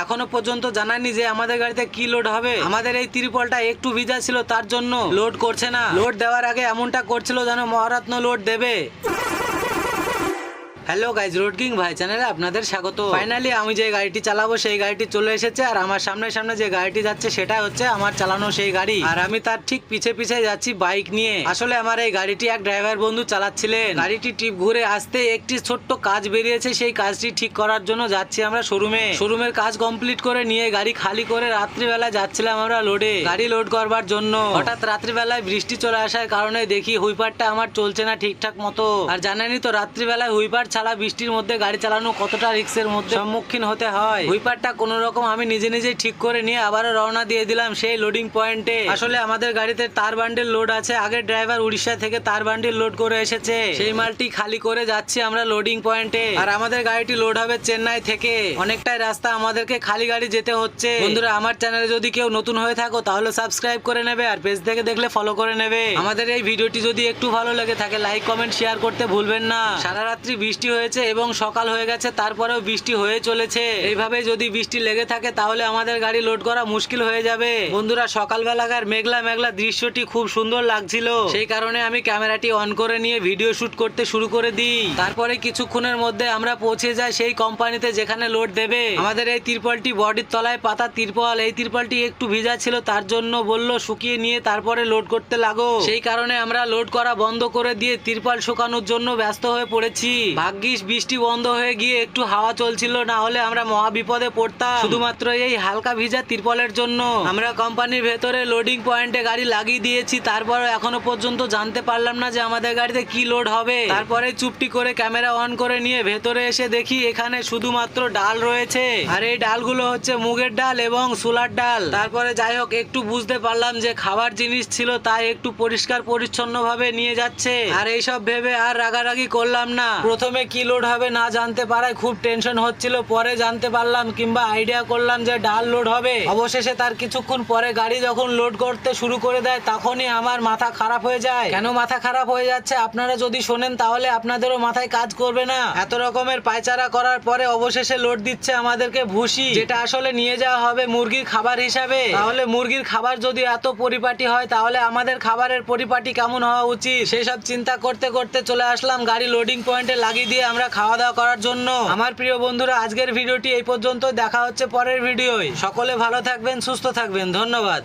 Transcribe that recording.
এখনো পর্যন্ত জানায়নি যে আমাদের গাড়িতে কি লোড হবে। আমাদের এই ত্রিপলটা একটু ভিজা ছিল, তার জন্য লোড করছে না। লোড দেওয়ার আগে এমনটা করছিল যেন মহারত্ন লোড দেবে। হ্যালো গাইজ, রোড কিং ভাই চ্যানেলে আপনাদের স্বাগত। ফাইনালি আমি যে গাড়িটি চালাবো সেই গাড়িটি চলে এসেছে, আর আমার সামনে সামনে যে গাড়িটি যাচ্ছে সেটা হচ্ছে আমার চালানো সেই গাড়ি, আর আমি তার ঠিক পিছে পিছে যাচ্ছি বাইক নিয়ে। আসলে আমার এই গাড়িটি এক ড্রাইভার বন্ধু চালাচ্ছিলেন। গাড়িটি ট্রিপ ঘুরে আসতে একটি ছোট্ট কাজ বেরিয়েছে, সেই কাজটি ঠিক করার জন্য যাচ্ছি আমরা শোরুমের কাজ কমপ্লিট করে নিয়ে গাড়ি খালি করে রাত্রিবেলা যাচ্ছিলাম আমরা লোডে, গাড়ি লোড করবার জন্য। হঠাৎ রাত্রিবেলায় বৃষ্টি চলে আসার কারণে দেখি হুইপারটা আমার চলছে না ঠিকঠাক মতো। আর জানেনই তো রাত্রিবেলায় হুইপার ছাড়া বৃষ্টির মধ্যে গাড়ি চালানো কতটা রিস্কের মধ্যে সম্মুখীন হতে হয়। হুইপারটা কোন রকম আমি নিজে নিজে ঠিক করে নিয়ে আবারও রওনা দিয়ে দিলাম সেই লোডিং পয়েন্টে। আসলে আমাদের গাড়িতে তার বান্ডিল লোড আছে, আগের ড্রাইভার উড়িষ্যা থেকে তার বান্ডিল লোড করে এসেছে, সেই মালটি খালি করে যাচ্ছি আমরা লোডিং পয়েন্টে। আর আমাদের গাড়িটি লোড হবে চেন্নাই থেকে, অনেকটাই রাস্তা আমাদেরকে খালি গাড়ি যেতে হচ্ছে। বন্ধুরা, আমার চ্যানেলে যদি কেউ নতুন হয়ে থাকো তাহলে সাবস্ক্রাইব করে নেবে, আর পেজ থেকে দেখলে ফলো করে নেবে। আমাদের এই ভিডিওটি যদি একটু ভালো লেগে থাকে লাইক কমেন্ট শেয়ার করতে ভুলবেন না। সারা রাত্রি বৃষ্টি হয়েছে এবং সকাল হয়ে গেছে, তারপরেও বৃষ্টি হয়ে চলেছে। এইভাবে যদি বৃষ্টি লেগে থাকে তাহলে আমাদের গাড়ি লোড করা মুশকিল হয়ে যাবে। বন্ধুরা, সকালবেলাকার মেঘলা মেঘলা দৃশ্যটি খুব সুন্দর লাগছিল, সেই কারণে আমি ক্যামেরাটি অন করে নিয়ে ভিডিও শুট করতে শুরু করে দিই। তারপরে কিছুক্ষণের মধ্যে আমরা পৌঁছে যাই সেই কোম্পানিতে যেখানে লোড দেবে। আমাদের এই তিরপলটি বডির তলায় পাতা তিরপল, এই তিরপলটি একটু ভিজা ছিল, তার জন্য বলল শুকিয়ে নিয়ে তারপরে লোড করতে লাগো। সেই কারণে আমরা লোড করা বন্ধ করে দিয়ে তিরপল শুকানোর জন্য ব্যস্ত হয়ে পড়েছি। ভাগ্যিস বৃষ্টি বন্ধ হয়ে গিয়ে একটু হাওয়া চলছিল, না হলে আমরা মহা বিপদে পড়তাম শুধুমাত্র এই হালকা ভিজা তিরপলের জন্য। আমরা কোম্পানির ভেতরে লোডিং পয়েন্টে গাড়ি লাগিয়ে দিয়েছি, তারপর এখনো পর্যন্ত জানতে পারলাম না যে আমাদের গাড়িতে কি লোড হবে। তারপরে চুপটি করে ক্যামেরা অন করে নিয়ে ভেতরে এসে দেখি এখানে শুধুমাত্র ডাল রয়েছে, আর এই ডালগুলো হচ্ছে মুগের ডাল এবং ছোলার ডাল। তারপরে যাই হোক একটু বুঝতে পারলাম যে খাবার জিনিস ছিল, তাই একটু পরিষ্কার পরিচ্ছন্ন ভাবে নিয়ে যাচ্ছে। আর এইসব ভেবে আর রাগারাগি করলাম না। প্রথমে কি লোড হবে না জানতে পারায় খুব টেনশন হচ্ছিল, পরে জানতে পারলাম কিংবা আইডিয়া করলাম যে ডাল লোড হবে। অবশেষে তার কিছুক্ষণ পরে গাড়ি যখন লোড করতে শুরু করে দেয় তখনই আমার মাথা খারাপ হয়ে যায়। কেন মাথা খারাপ হয়ে যাচ্ছে আপনারা যদি শোনেন তাহলে আপনাদেরও মাথায় কাজ করবে না। এত রকমের পায়চারা করার পরে অবশেষে লোড দিচ্ছে আমাদেরকে ভুসি, যেটা আসলে নিয়ে যাওয়া হবে মুরগির খাবার হিসাবে। তাহলে মুরগির খাবার যদি এত পরিপাটি হয় তাহলে আমাদের খাবারের পরিপাটি কেমন হওয়া উচিত, সেই সব চিন্তা করতে করতে চলে আসলাম গাড়ি লোডিং পয়েন্টে লাগিয়ে দিয়ে আমরা খাওয়া দাওয়া করার জন্য। আমার প্রিয় বন্ধুরা, আজকের ভিডিওটি এই পর্যন্ত, দেখা হচ্ছে পরের ভিডিওয়। সকলে ভালো থাকবেন, সুস্থ থাকবেন, ধন্যবাদ।